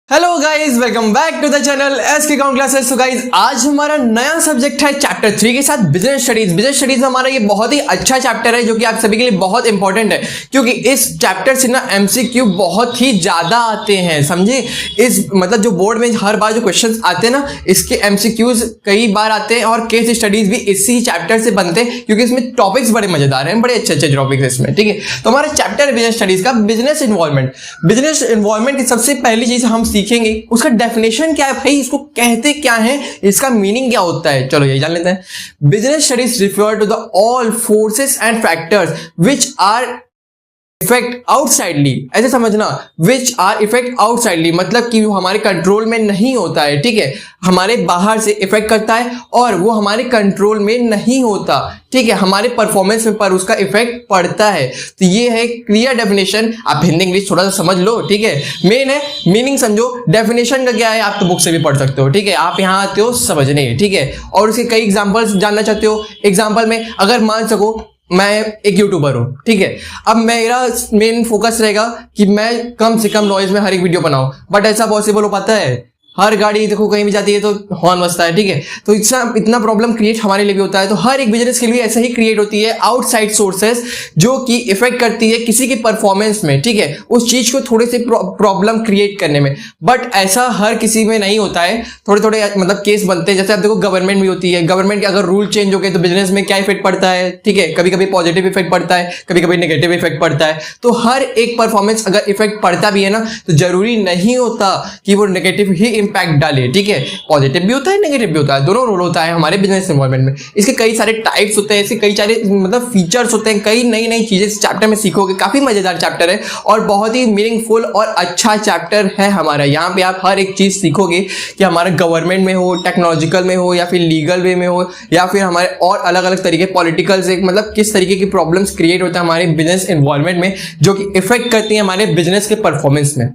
Hello guys, welcome back to the channel SK count classes. तो guys, आज हमारा नया सब्जेक्ट है चैप्टर 3 के साथ बिजनेस स्टडीज। बिजनेस स्टडीज हमारा ये बहुत ही अच्छा चैप्टर है जो कि आप सभी के लिए बहुत इंपॉर्टेंट है, क्योंकि इस चैप्टर से ना एमसीक्यू बहुत ही ज्यादा आते हैं। समझे? इस मतलब जो बोर्ड में हर बार जो क्वेश्चंस आते हैं ना, इसके एमसीक्यूज कई बार आते हैं और केस स्टडीज भी इसी चैप्टर से बनते हैं, क्योंकि इसमें टॉपिक्स बड़े मजेदार हैं, बड़े अच्छे अच्छे टॉपिक्स इसमें। ठीक है, तो हमारा चैप्टर है बिजनेस स्टडीज का बिजनेस इन्वॉल्वमेंट। बिजनेस इन्वॉल्वमेंट की सबसे पहली चीज हम सीखेंगे उसका डेफिनेशन क्या है, भाई इसको कहते क्या है, इसका मीनिंग क्या होता है। चलो यही जान लेते हैं। Business studies refer to the all forces and factors which are effect outsidely. ऐसे समझना, विच आर इफेक्ट आउटसाइडली मतलब कि वो हमारे कंट्रोल में नहीं होता है। ठीक है, हमारे बाहर से इफेक्ट करता है और वो हमारे कंट्रोल में नहीं होता। ठीक है, हमारे परफॉर्मेंस में पर उसका इफेक्ट पड़ता है। तो ये है क्लियर डेफिनेशन। आप हिंदी इंग्लिश थोड़ा सा समझ लो। ठीक है, मेन है मीनिंग समझो। डेफिनेशन का क्या है आप तो बुक से भी पढ़ सकते हो। ठीक है, आप यहाँ आते हो समझने। ठीक है, और उसके कई एग्जांपल्स जानना चाहते हो। एग्जांपल में अगर मान सको मैं एक यूट्यूबर हूं, ठीक है, अब मेरा मेन फोकस रहेगा कि मैं कम से कम नॉइज में हर एक वीडियो बनाऊं, बट ऐसा पॉसिबल हो पाता है? हर गाड़ी देखो कहीं भी जाती है तो हॉर्न बजता है। ठीक है, तो इतना प्रॉब्लम क्रिएट हमारे लिए भी होता है। तो हर एक बिजनेस के लिए ऐसा ही क्रिएट होती है आउटसाइड सोर्सेस जो कि इफेक्ट करती है किसी की परफॉर्मेंस में। ठीक है, उस चीज को थोड़े से प्रॉब्लम क्रिएट करने में, बट ऐसा हर किसी में नहीं होता है। थोड़े थोड़े मतलब केस बनते हैं। जैसे आप देखो गवर्नमेंट भी होती है, गवर्नमेंट के अगर रूल चेंज हो गए तो बिजनेस में क्या इफेक्ट पड़ता है। ठीक है, कभी कभी पॉजिटिव इफेक्ट पड़ता है, कभी कभी नेगेटिव इफेक्ट पड़ता है। तो हर एक परफॉर्मेंस अगर इफेक्ट पड़ता भी है ना, तो जरूरी नहीं होता कि वो नेगेटिव ही इंपैक्ट डाले। ठीक है, पॉजिटिव भी होता है, नेगेटिव भी होता है, दोनों रोल होता है हमारे बिजनेस इन्वॉल्वमेंट में। इसके कई सारे टाइप्स होते हैं, इसके कई सारे मतलब फीचर्स होते हैं, कई नई नई चीजें इस चैप्टर में सीखोगे। काफी मजेदार चैप्टर है और बहुत ही मीनिंगफुल और अच्छा चैप्टर है हमारा। यहाँ पे आप हर एक चीज सीखोगे कि हमारे गवर्नमेंट में हो, टेक्नोलॉजिकल में हो, या फिर लीगल वे में हो, या फिर हमारे और अलग अलग तरीके पॉलिटिकल से, मतलब किस तरीके की प्रॉब्लम्स क्रिएट होता है हमारे बिजनेस इन्वॉल्वमेंट में, जो कि इफेक्ट करती है हमारे बिजनेस के परफॉर्मेंस में।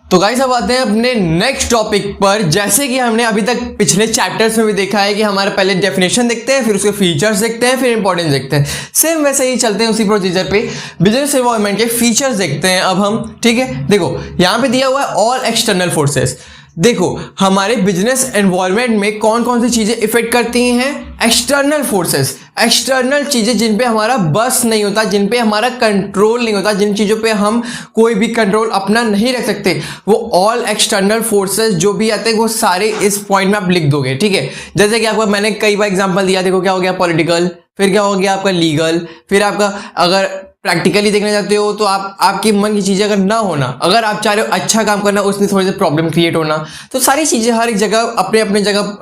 तो गाइस, अब आते हैं अपने नेक्स्ट टॉपिक पर। जैसे कि हमने अभी तक पिछले चैप्टर्स में भी देखा है कि हमारे पहले डेफिनेशन देखते हैं, फिर उसके फीचर्स देखते हैं, फिर इंपॉर्टेंस देखते हैं। सेम वैसे ही चलते हैं उसी प्रोसीजर पे। बिजनेस इन्वॉल्वमेंट के फीचर्स देखते हैं अब हम। ठीक है, देखो यहाँ पे दिया हुआ है ऑल एक्सटर्नल फोर्सेस। देखो हमारे बिजनेस एनवायरनमेंट में कौन कौन सी चीजें इफेक्ट करती हैं? एक्सटर्नल फोर्सेस, एक्सटर्नल चीजें जिन पे हमारा बस नहीं होता, जिन पे हमारा कंट्रोल नहीं होता, जिन चीजों पे हम कोई भी कंट्रोल अपना नहीं रख सकते, वो ऑल एक्सटर्नल फोर्सेस जो भी आते हैं वो सारे इस पॉइंट में आप लिख दोगे। ठीक है, जैसे कि आपको मैंने कई बार एग्जांपल दिया। देखो क्या हो गया पॉलिटिकल, फिर क्या हो गया आपका लीगल, फिर आपका अगर प्रैक्टिकली देखना चाहते हो तो आपके मन की चीजें अगर ना होना, अगर आप चाह रहे हो अच्छा काम करना, उसमें थोड़ी सी प्रॉब्लम क्रिएट होना, तो सारी चीजें हर एक जगह अपने अपने जगह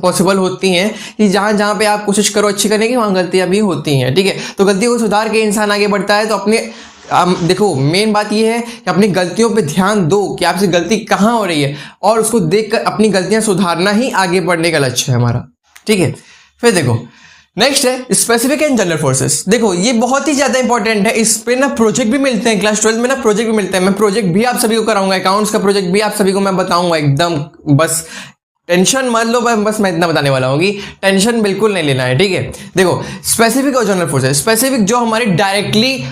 पॉसिबल होती हैं कि जहां जहां पे आप कोशिश करो अच्छी करने की, वहां गलतियां भी होती हैं। ठीक है, तो गलतियों को सुधार के इंसान आगे बढ़ता है। तो अपने देखो मेन बात ये है कि अपनी गलतियों पे ध्यान दो कि आपसे गलती कहाँ हो रही है, और उसको देखकर अपनी गलतियां सुधारना ही आगे बढ़ने का लक्ष्य है हमारा। ठीक है, फिर देखो नेक्स्ट है स्पेसिफिक एंड जनरल फोर्सेस। देखो ये बहुत ही ज्यादा इंपॉर्टेंट है। इस पे ना प्रोजेक्ट भी मिलते हैं, क्लास 12 में ना प्रोजेक्ट भी मिलते हैं। मैं प्रोजेक्ट भी आप सभी को कराऊंगा, अकाउंट्स का प्रोजेक्ट भी आप सभी को मैं बताऊंगा एकदम। बस टेंशन मत लो, बस मैं इतना बताने वाला हूँ कि टेंशन बिल्कुल नहीं लेना है। ठीक है, देखो स्पेसिफिक और जनरल फोर्सेस। स्पेसिफिक जो हमारे डायरेक्टली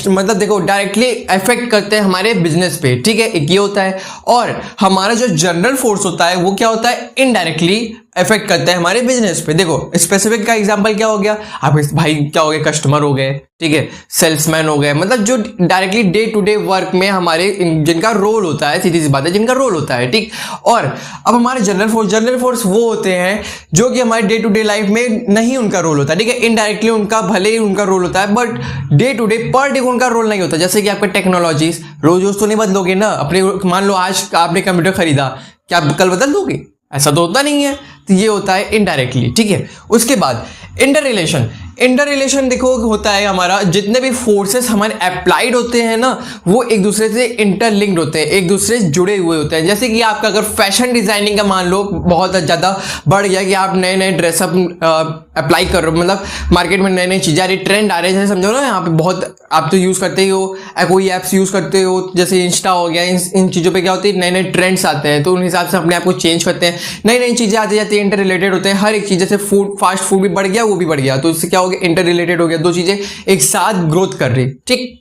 मतलब देखो डायरेक्टली इफेक्ट करते हैं हमारे बिजनेस पे। ठीक है, एक ये होता है। और हमारा जो जनरल फोर्स होता है वो क्या होता है? इनडायरेक्टली इफेक्ट करता है हमारे बिजनेस पे। देखो स्पेसिफिक का एग्जांपल क्या हो गया? आप भाई क्या हो गए, कस्टमर हो गए, ठीक है, सेल्समैन हो गए, मतलब जो directly day to day work में हमारे जिनका रोल होता है, सीधी सी बात है, जिनका रोल होता है। ठीक, और अब हमारे जनरल फोर्स वो होते हैं जो कि हमारे डे टू डे लाइफ में नहीं उनका रोल होता है। ठीक है, इनडायरेक्टली उनका भले ही उनका रोल होता है, बट डे टू डे पर डे उनका रोल नहीं होता। जैसे कि आपका टेक्नोलॉजीज रोज तो नहीं बदलोगे ना। अपने मान लो आज आपने कंप्यूटर खरीदा, क्या आप कल बदल दोगे? ऐसा तो होता नहीं है। तो ये होता है इनडायरेक्टली। ठीक है, उसके बाद इंटर रिलेशन। इंटर रिलेशन देखो होता है हमारा जितने भी फोर्सेस हमारे अप्लाइड होते हैं ना, वो एक दूसरे से इंटरलिंक्ड होते हैं, एक दूसरे से जुड़े हुए होते हैं। जैसे कि आपका अगर फैशन डिजाइनिंग का मान लो बहुत ज़्यादा बढ़ गया कि आप नए नए ड्रेसअप अप्लाई कर रहे हो, मतलब मार्केट में नए नई चीज़ें आ रही, ट्रेंड आ रहे हैं, जैसे समझो ना यहाँ पे बहुत आप तो यूज़ करते ही हो, कोई ऐप्स यूज़ करते हो जैसे इंस्टा हो गया, इन चीज़ों पे क्या होती है नए नए ट्रेंड्स आते हैं, तो उन हिसाब से अपने आप को चेंज करते हैं, नई नई चीज़ें आती जाती है, इंटर रिलेटेड होते हैं हर एक चीज़। जैसे फूड, फास्ट फूड भी बढ़ गया, वो भी बढ़ गया, तो इससे क्या हो गया, इंटर रिलेटेड हो गया, दो चीज़ें एक साथ ग्रोथ कर रही। ठीक,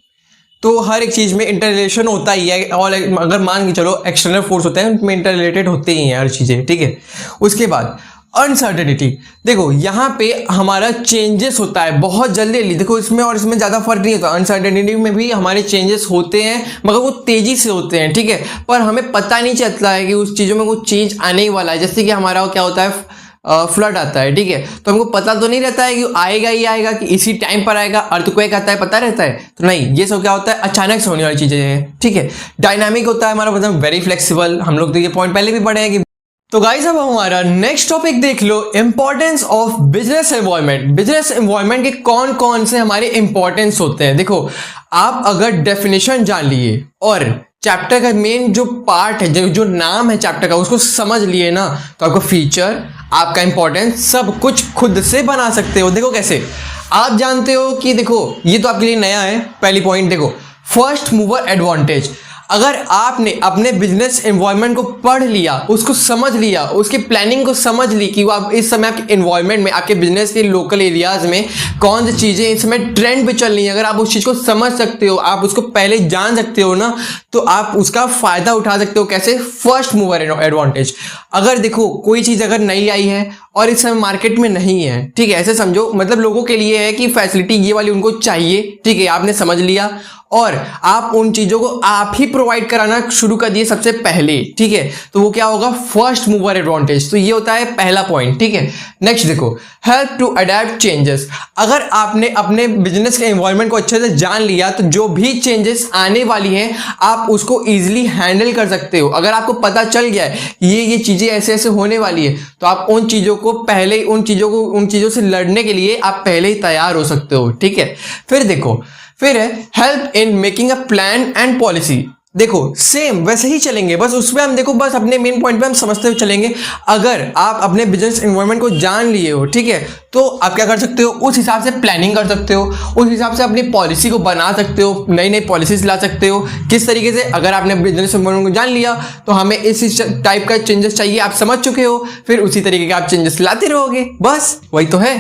तो हर एक चीज़ में इंटर रिलेशन होता ही है, और अगर मान के चलो एक्सटर्नल फोर्स होते हैं उनमें इंटर रिलेटेड होते ही हैं हर चीज़ें, ठीक है। उसके बाद अनसर्टेनिटी, देखो यहाँ पे हमारा चेंजेस होता है बहुत जल्दी। देखो इसमें और इसमें ज़्यादा फर्क नहीं होता, अनसर्टेनिटी में भी हमारे चेंजेस होते हैं मगर वो तेज़ी से होते हैं, ठीक है। पर हमें पता नहीं चलता है कि उस चीज़ों में कुछ चेंज आने ही वाला है। जैसे कि हमारा क्या होता है, फ्लड आता है, ठीक है, तो हमको पता तो नहीं रहता है कि आएगा ही आएगा, कि इसी टाइम पर आएगा। अर्थक्वेक आता है, पता रहता है? तो नहीं, ये सब क्या होता है, अचानक से होने वाली चीज़ें हैं, ठीक है। डायनामिक होता है हमारा, मतलब वेरी फ्लेक्सिबल, हम लोग तो ये पॉइंट पहले भी पढ़े हैं कि तो गाइस अब हमारा नेक्स्ट टॉपिक देख लो, importance of business environment. Business environment के कौन कौन से हमारे इंपॉर्टेंस होते हैं। देखो आप अगर डेफिनेशन जान लिए और चैप्टर का मेन जो पार्ट है, जो नाम है चैप्टर का, उसको समझ लिए ना, तो आपको फीचर, आपका इंपॉर्टेंस सब कुछ खुद से बना सकते हो। देखो कैसे, आप जानते हो कि देखो ये तो आपके लिए नया है। पहली पॉइंट देखो, फर्स्ट मूवर एडवांटेज। अगर आपने अपने बिजनेस एनवायरनमेंट को पढ़ लिया, उसको समझ लिया, उसकी प्लानिंग को समझ ली कि वो आप इस समय आपके एनवायरनमेंट में, आपके बिजनेस के लोकल एरियाज में कौन सी चीज़ें इस समय ट्रेंड पे चल रही हैं, अगर आप उस चीज़ को समझ सकते हो, आप उसको पहले जान सकते हो ना, तो आप उसका फायदा उठा सकते हो। कैसे? First mover advantage. अगर देखो कोई चीज़ अगर नई आई है और इस समय मार्केट में नहीं है, ठीक है, ऐसे समझो, मतलब लोगों के लिए है कि फैसिलिटी ये वाली उनको चाहिए, ठीक है, आपने समझ लिया और आप उन चीजों को आप ही प्रोवाइड कराना शुरू कर दिए सबसे पहले, ठीक है, तो वो क्या होगा, फर्स्ट मूवर एडवांटेज। तो ये होता है पहला पॉइंट, ठीक है। नेक्स्ट देखो, हेल्प टू अडेप्ट चेंजेस। अगर आपने अपने बिजनेस के एनवायरनमेंट को अच्छे से जान लिया तो जो भी चेंजेस आने वाली हैं आप उसको इजीली हैंडल कर सकते हो। अगर आपको पता चल गया है ये चीजें ऐसे ऐसे होने वाली है, तो आप उन चीजों को पहले उन चीजों से लड़ने के लिए आप पहले ही तैयार हो सकते हो, ठीक है। फिर देखो, फिर है help in making a plan and policy. देखो सेम वैसे ही चलेंगे, बस उसमें हम देखो बस अपने मेन पॉइंट पे हम समझते हुए चलेंगे। अगर आप अपने बिजनेस एनवायरनमेंट को जान लिए हो, ठीक है, तो आप क्या कर सकते हो, उस हिसाब से प्लानिंग कर सकते हो, उस हिसाब से अपनी पॉलिसी को बना सकते हो, नई नई पॉलिसीज ला सकते हो। किस तरीके से, अगर आपने बिजनेस एनवायरनमेंट को जान लिया तो हमें इस टाइप का चेंजेस चाहिए, आप समझ चुके हो, फिर उसी तरीके के आप चेंजेस लाते रहोगे, बस वही तो है।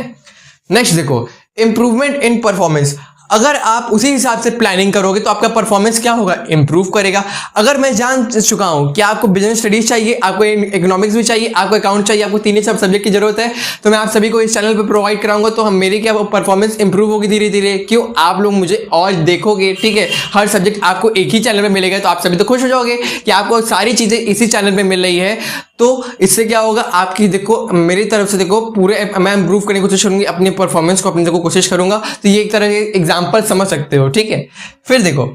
नेक्स्ट देखो, इंप्रूवमेंट इन परफॉर्मेंस। अगर आप उसी हिसाब से प्लानिंग करोगे तो आपका परफॉर्मेंस क्या होगा, इंप्रूव करेगा। अगर मैं जान चुका हूं कि आपको बिजनेस स्टडीज चाहिए, आपको इकोनॉमिक्स भी चाहिए, आपको अकाउंट चाहिए, आपको तीन ही सब सब्जेक्ट की जरूरत है, तो मैं आप सभी को इस चैनल पे प्रोवाइड कराऊंगा। तो हम मेरी क्या परफॉर्मेंस इंप्रूव होगी धीरे धीरे, क्यों, आप लोग मुझे और देखोगे, ठीक है। हर सब्जेक्ट आपको एक ही चैनल पे मिलेगा, तो आप सभी तो खुश हो जाओगे कि आपको सारी चीजें इसी चैनल पे मिल रही है। तो इससे क्या होगा, आपकी देखो मेरी तरफ से देखो पूरे मैं इंप्रूव करने की कोशिश करूंगी, अपनी परफॉर्मेंस को अपनी देखो कोशिश करूंगा। तो ये एक तरह के एग्जांपल समझ सकते हो, ठीक है। फिर देखो,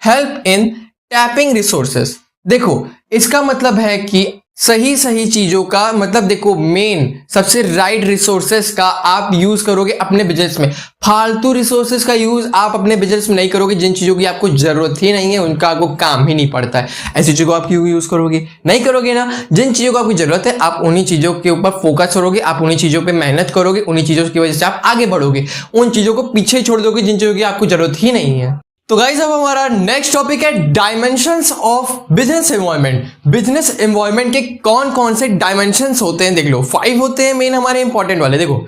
हेल्प इन टैपिंग रिसोर्सेस। देखो इसका मतलब है कि सही सही चीजों का मतलब, देखो मेन सबसे राइट रिसोर्सेस का आप यूज करोगे अपने बिजनेस में। फालतू रिसोर्सेस का यूज आप अपने बिजनेस में नहीं करोगे, जिन चीजों की आपको जरूरत ही नहीं है, उनका आपको काम ही नहीं पड़ता है, ऐसी चीजों को आप क्यों यूज करोगे, नहीं करोगे ना। जिन चीजों को आपकी जरूरत है आप उन्हीं चीजों के ऊपर फोकस करोगे, आप उन्हीं चीजों पर मेहनत करोगे, उन्हीं चीजों की वजह से आप आगे बढ़ोगे, उन चीजों को पीछे छोड़ दोगे जिन चीजों की आपको जरूरत ही नहीं है। तो गाइस अब हमारा नेक्स्ट टॉपिक है dimensions of business environment. Business environment के कौन कौन से डायमेंशंस होते हैं, देख लो 5 होते हैं मेन हमारे इंपॉर्टेंट वाले। देखो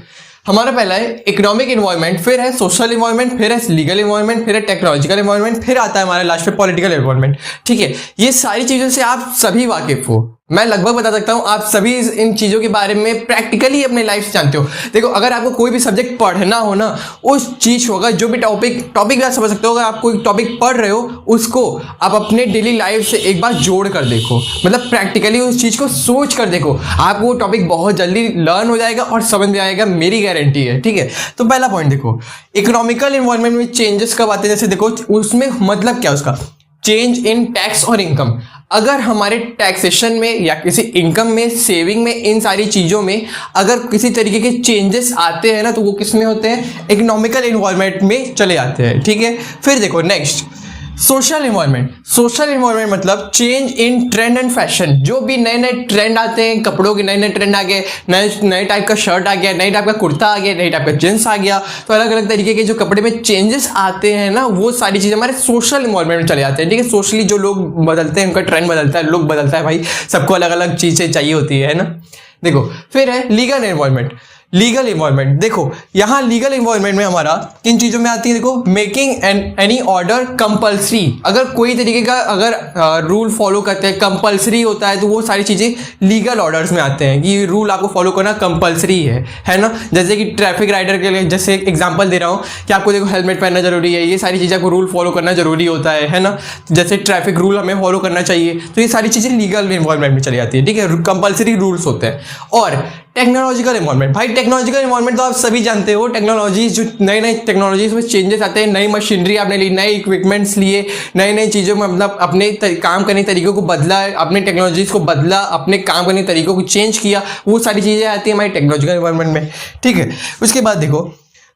हमारा पहला है इकोनॉमिक एनवायरनमेंट, फिर है सोशल एनवायरनमेंट, फिर है लीगल एनवायरनमेंट, फिर है टेक्नोलॉजिकल एनवायरनमेंट, फिर आता है हमारे लास्ट पे पॉलिटिकल एनवायरनमेंट, ठीक है। ये सारी चीजों से आप सभी वाकिफ हो, मैं लगभग बता सकता हूं आप सभी इन चीजों के बारे में प्रैक्टिकली अपने लाइफ से जानते हो। देखो अगर आपको कोई भी सब्जेक्ट पढ़ना हो ना, उस चीज होगा जो भी टॉपिक आप समझ सकते हो, अगर आप कोई टॉपिक पढ़ रहे हो उसको आप अपने डेली लाइफ से एक बार जोड़ कर देखो, मतलब प्रैक्टिकली उस चीज को सोच कर देखो, आपको वो टॉपिक बहुत जल्दी लर्न हो जाएगा और समझ में आएगा, मेरी गारंटी है, ठीक है। तो पहला पॉइंट देखो, इकोनॉमिकल एनवायरनमेंट में चेंजेस कब आते हैं, जैसे देखो उसमें मतलब क्या उसका, चेंज इन टैक्स और इनकम। अगर हमारे टैक्सेशन में या किसी इनकम में, सेविंग में, इन सारी चीजों में अगर किसी तरीके के चेंजेस आते हैं ना, तो वो किस में होते हैं, इकोनॉमिकल एनवायरनमेंट में चले आते हैं, ठीक है। फिर देखो next social environment. Social environment मतलब change in trend and fashion. जो भी नए नए ट्रेंड आते हैं, कपड़ों के नए नए ट्रेंड आ गए, नए टाइप का शर्ट आ गया, नए टाइप का कुर्ता आ गया, नए टाइप का जींस आ गया, तो अलग अलग तरीके के जो कपड़े में चेंजेस आते हैं ना, वो सारी चीजें हमारे सोशल एनवायरनमेंट में चले जाते हैं, ठीक है। सोशली जो लोग बदलते हैं, उनका ट्रेंड बदलता है, लोग बदलता है, भाई सबको अलग अलग चीजें चाहिए होती है ना। देखो फिर है लीगल एनवायरनमेंट। लीगल इन्वॉल्वमेंट, देखो यहाँ लीगल इन्वॉल्वमेंट में हमारा किन चीजों में आती है, देखो मेकिंग एनी ऑर्डर कंपल्सरी, अगर कोई तरीके का अगर रूल फॉलो करते हैं कंपल्सरी होता है तो वो सारी चीजें लीगल ऑर्डर्स में आते हैं कि रूल आपको फॉलो करना कंपल्सरी है ना। जैसे कि ट्रैफिक राइडर के लिए जैसे एग्जांपल दे रहा हूँ कि आपको देखो हेलमेट पहनना जरूरी है, ये सारी चीज़ें को रूल फॉलो करना जरूरी होता है ना। जैसे ट्रैफिक रूल हमें फॉलो करना चाहिए, तो ये सारी चीज़ें लीगल इन्वॉल्वमेंट में चली जाती है, ठीक है, कंपल्सरी रूल्स होते हैं। और टेक्नोलॉजिकल इन्वॉल्वमेंट, भाई टेक्नोलॉजिकल इन्वॉल्वमेंट तो आप सभी जानते हो, टेक्नोलॉजी जो नई नई टेक्नोलॉजीज में चेंजेस आते हैं, नई मशीनरी आपने ली, नए इक्विपमेंट्स लिए, नई नई चीज़ों में मतलब अपने काम करने के तरीकों को बदला, अपने टेक्नोलॉजीज को बदला, अपने काम करने के तरीकों को चेंज किया, वो सारी चीज़ें आती है हमारी टेक्नोलॉजिकल इन्वॉल्वमेंट में, ठीक है। उसके बाद देखो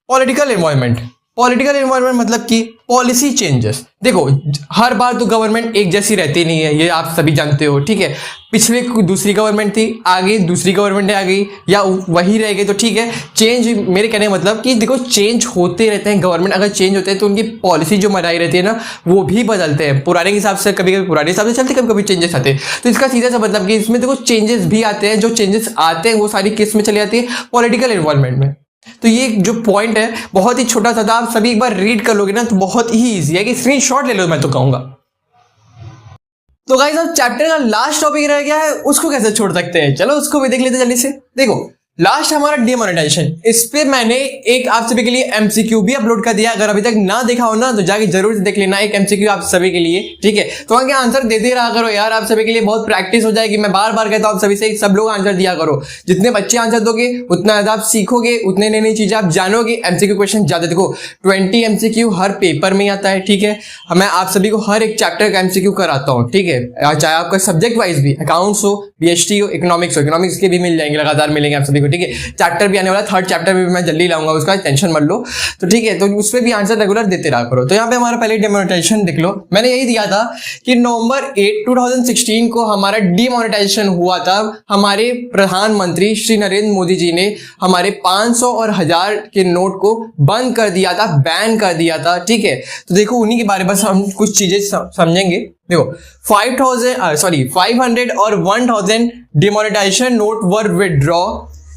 पॉलिटिकल इन्वॉल्वमेंट, पॉलिटिकल इन्वॉल्वमेंट मतलब कि पॉलिसी चेंजेस। देखो हर बार तो गवर्नमेंट एक जैसी रहती नहीं है, ये आप सभी जानते हो, ठीक है। पिछले दूसरी गवर्नमेंट थी, आगे दूसरी गवर्नमेंट आ गई या वही रह गई तो ठीक है। चेंज मेरे कहने का मतलब कि देखो चेंज होते रहते हैं, गवर्नमेंट अगर चेंज होते हैं तो उनकी पॉलिसी जो बनाई रहती है ना वो भी बदलते हैं, पुराने हिसाब से, कभी कभी पुराने हिसाब से चलते, कभी कभी चेंजेस आते हैं। तो इसका सीधा सा मतलब कि इसमें देखो चेंजेस भी आते हैं, जो चेंजेस आते हैं वो सारी किस में चली जाती है, पॉलिटिकल इन्वॉल्वमेंट में। तो ये जो पॉइंट है बहुत ही छोटा सा था, आप सभी एक बार रीड कर लोगे ना तो बहुत ही इजी है कि स्क्रीनशॉट ले लो, मैं तो कहूंगा। तो गाइस अब चैप्टर का लास्ट टॉपिक रह गया है, उसको कैसे छोड़ सकते हैं, चलो उसको भी देख लेते जल्दी से। देखो लास्ट हमारा डिमोनेटाइजेशन, इस पे मैंने एक आप सभी के लिए एमसीक्यू भी अपलोड कर दिया, अगर अभी तक ना देखा हो ना तो जाके जरूर देख लेना, एक एमसीक्यू आप सभी के लिए, ठीक है। तो आगे आंसर देते रहा करो यार, आप सभी के लिए बहुत प्रैक्टिस हो जाएगी। मैं बार बार कहता हूँ आप सभी से, सब लोग आंसर दिया करो, जितने बच्चे आंसर दोगे उतना ज्यादा आप सीखोगे, उतने नई नई चीजें आप जानोगे। एमसीक्यू क्वेश्चन ज्यादा, देखो 20 एमसीक्यू हर पेपर में आता है, ठीक है। मैं आप सभी को हर एक चैप्टर का एमसीक्यू कराता हूँ, ठीक है, चाहे आपका सब्जेक्ट वाइज भी, अकाउंट्स हो, बीएसटी हो, इकोनॉमिक्स हो, इकोनॉमिक्स के भी मिल जाएंगे, लगातार मिलेंगे आप सभी को, ठीक है। चैप्टर भी आने वाला, थर्ड चैप्टर में भी मैं जल्दी लाऊंगा, उसका टेंशन मत लो, तो ठीक है। तो उस पर भी आंसर रेगुलर देते रहा करो। तो यहाँ पे हमारा पहले डिमोनेटाइजेशन देख लो, मैंने यही दिया था कि नवंबर 8 2016 को हमारा डिमोनेटाइजेशन हुआ था। हमारे प्रधानमंत्री श्री नरेंद्र मोदी जी ने हमारे 500 और 1000 के नोट को बंद कर दिया था, बैन कर दिया था, ठीक है। तो देखो उन्हीं के बारे में बस हम कुछ चीजें समझेंगे। देखो 500 और 1000 demonetisation note were withdraw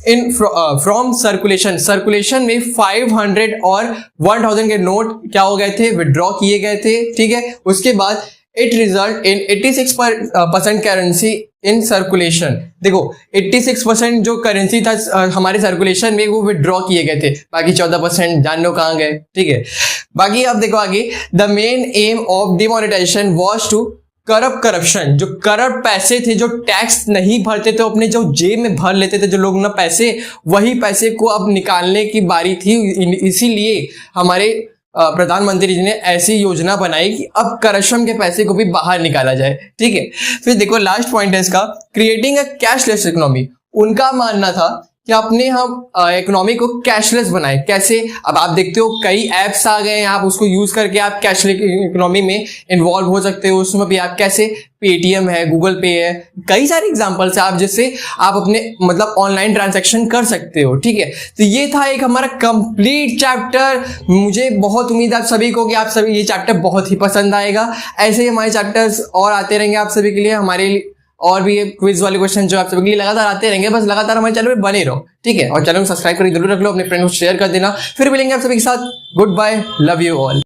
in from circulation में 500 और 1000 के नोट क्या हो गए थे, विड्रॉ किए गए थे, ठीक है। उसके बाद it result in 86% currency in circulation. देखो 86% जो करेंसी था हमारे सर्कुलेशन में वो विड्रॉ किए गए थे, बाकी 14% जान लो कहाँ गए, ठीक है। बाकी अब देखो आगे, the main aim of demonetization was to corruption, जो करप्ट पैसे थे, जो टैक्स नहीं भरते थे, अपने जो जेब में भर लेते थे जो लोग ना पैसे, वही पैसे को अब निकालने की बारी थी। इसीलिए हमारे प्रधानमंत्री जी ने ऐसी योजना बनाई कि अब करप्शन के पैसे को भी बाहर निकाला जाए, ठीक है। फिर देखो लास्ट पॉइंट है इसका, क्रिएटिंग अ कैशलेस इकोनॉमी। उनका मानना था कि अपने हम इकोनॉमी को कैशलेस बनाए। कैसे, अब आप देखते हो कई एप्स आ गए हैं, आप उसको यूज करके आप कैशलेस इकोनॉमी में इन्वॉल्व हो सकते हो। उसमें भी आप कैसे, पेटीएम है, गूगल पे है, कई सारे एग्जांपल्स है आप जिससे आप अपने मतलब ऑनलाइन ट्रांजैक्शन कर सकते हो, ठीक है। तो ये था एक हमारा कंप्लीट चैप्टर। मुझे बहुत उम्मीद है आप सभी को कि आप सभी ये चैप्टर बहुत ही पसंद आएगा। ऐसे ही हमारे चैप्टर्स और आते रहेंगे आप सभी के लिए, हमारे और भी क्विज वाले क्वेश्चन जो आप सभी के लिए लगातार आते रहेंगे, बस लगातार हमारे चैनल पे बने रहो, ठीक है। और चैनल को सब्सक्राइब करके जरूर रख लो, अपने फ्रेंड को शेयर कर देना। फिर मिलेंगे आप सभी के साथ, goodbye, love you all.